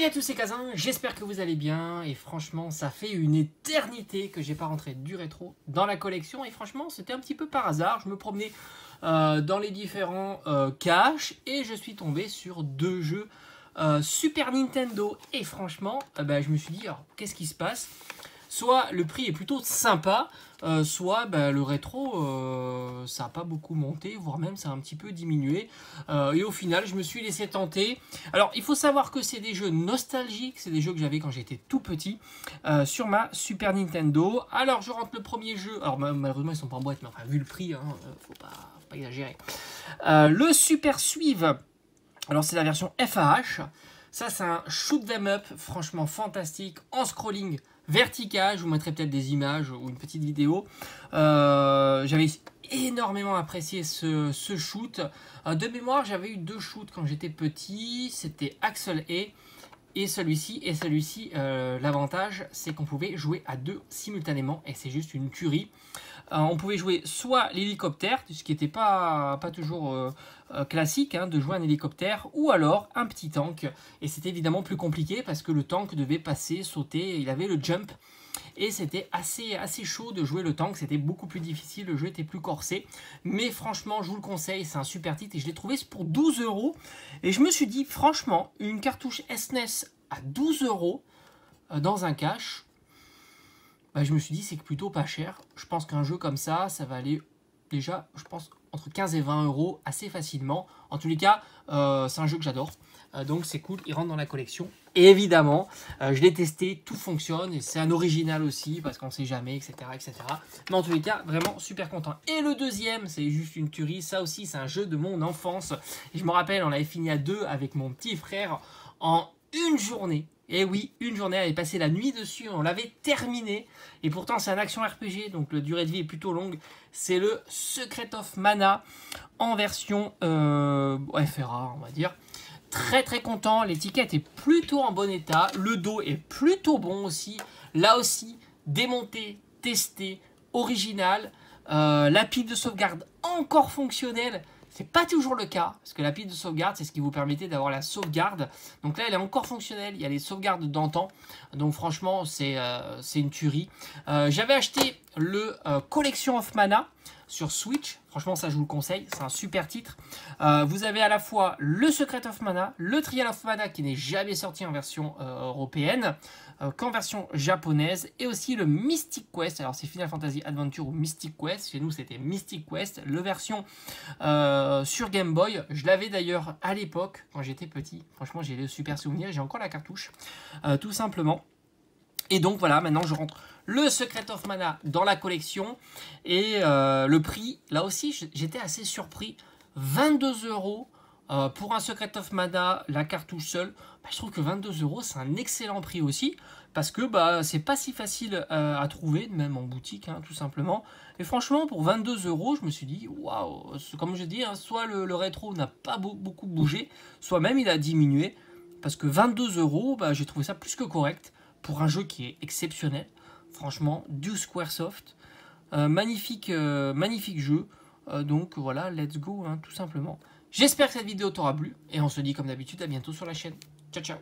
Salut à tous, c'est Kazin, j'espère que vous allez bien et franchement ça fait une éternité que j'ai pas rentré du rétro dans la collection et franchement c'était un petit peu par hasard, je me promenais dans les différents caches et je suis tombé sur deux jeux Super Nintendo et franchement je me suis dit alors qu'est-ce qui se passe? Soit le prix est plutôt sympa, soit le rétro, ça n'a pas beaucoup monté, voire même ça a un petit peu diminué. Et au final, je me suis laissé tenter. Alors, il faut savoir que c'est des jeux nostalgiques, c'est des jeux que j'avais quand j'étais tout petit sur ma Super Nintendo. Alors, je rentre le premier jeu. Alors, malheureusement, ils sont pas en boîte, mais enfin, vu le prix, faut pas exagérer. Le Super Suive. Alors, c'est la version FAH. Ça, c'est un shoot them up, franchement fantastique, en scrolling vertical. Je vous mettrai peut-être des images ou une petite vidéo. J'avais énormément apprécié ce shoot. De mémoire, j'avais eu deux shoots quand j'étais petit. C'était Axel et celui-ci. Et celui-ci, l'avantage, c'est qu'on pouvait jouer à deux simultanément. Et c'est juste une tuerie. On pouvait jouer soit l'hélicoptère, ce qui n'était pas toujours classique, de jouer un hélicoptère, ou alors un petit tank. Et c'était évidemment plus compliqué parce que le tank devait passer, sauter, il avait le jump. Et c'était assez chaud de jouer le tank, c'était beaucoup plus difficile, le jeu était plus corsé. Mais franchement, je vous le conseille, c'est un super titre et je l'ai trouvé pour 12 €. Et je me suis dit, franchement, une cartouche SNES à 12 € dans un cache, je me suis dit c'est plutôt pas cher. Je pense qu'un jeu comme ça, ça va aller déjà, je pense, entre 15 et 20 € assez facilement. En tous les cas, c'est un jeu que j'adore. Donc c'est cool, il rentre dans la collection. Et évidemment, je l'ai testé, tout fonctionne. Et c'est un original aussi, parce qu'on ne sait jamais, etc., etc. Mais en tous les cas, vraiment super content. Et le deuxième, c'est juste une tuerie. Ça aussi, c'est un jeu de mon enfance. Et je me rappelle, on l'avait fini à deux avec mon petit frère en une journée. Et oui, une journée, elle avait passé la nuit dessus, on l'avait terminé. Et pourtant, c'est un action RPG, donc la durée de vie est plutôt longue. C'est le Secret of Mana en version FRA, on va dire. Très content, l'étiquette est plutôt en bon état. Le dos est plutôt bon aussi. Là aussi, démonté, testé, original. La pile de sauvegarde encore fonctionnelle. C'est pas toujours le cas, parce que la pile de sauvegarde, c'est ce qui vous permettait d'avoir la sauvegarde. Donc là, elle est encore fonctionnelle, il y a les sauvegardes d'antan. Donc franchement, c'est une tuerie. J'avais acheté le Collection of Mana sur Switch. Franchement, ça, je vous le conseille, c'est un super titre. Vous avez à la fois le Secret of Mana, le Trial of Mana, qui n'est jamais sorti en version européenne, qu'en version japonaise, et aussi le Mystic Quest. Alors, c'est Final Fantasy Adventure ou Mystic Quest. Chez nous, c'était Mystic Quest, le version sur Game Boy. Je l'avais d'ailleurs à l'époque, quand j'étais petit. Franchement, j'ai des super souvenirs. J'ai encore la cartouche, tout simplement. Et donc, voilà, maintenant, je rentre le Secret of Mana dans la collection. Et le prix, là aussi, j'étais assez surpris. 22 € pour un Secret of Mana, la cartouche seule. Je trouve que 22 €, c'est un excellent prix aussi. Parce que c'est pas si facile à trouver, même en boutique, tout simplement. Et franchement, pour 22 €, je me suis dit, waouh, comme je dis, soit le rétro n'a pas beaucoup bougé, soit même il a diminué. Parce que 22 €, j'ai trouvé ça plus que correct pour un jeu qui est exceptionnel. Franchement, du Squaresoft. Magnifique jeu. Donc voilà, let's go, tout simplement. J'espère que cette vidéo t'aura plu. Et on se dit comme d'habitude à bientôt sur la chaîne. Ciao, ciao.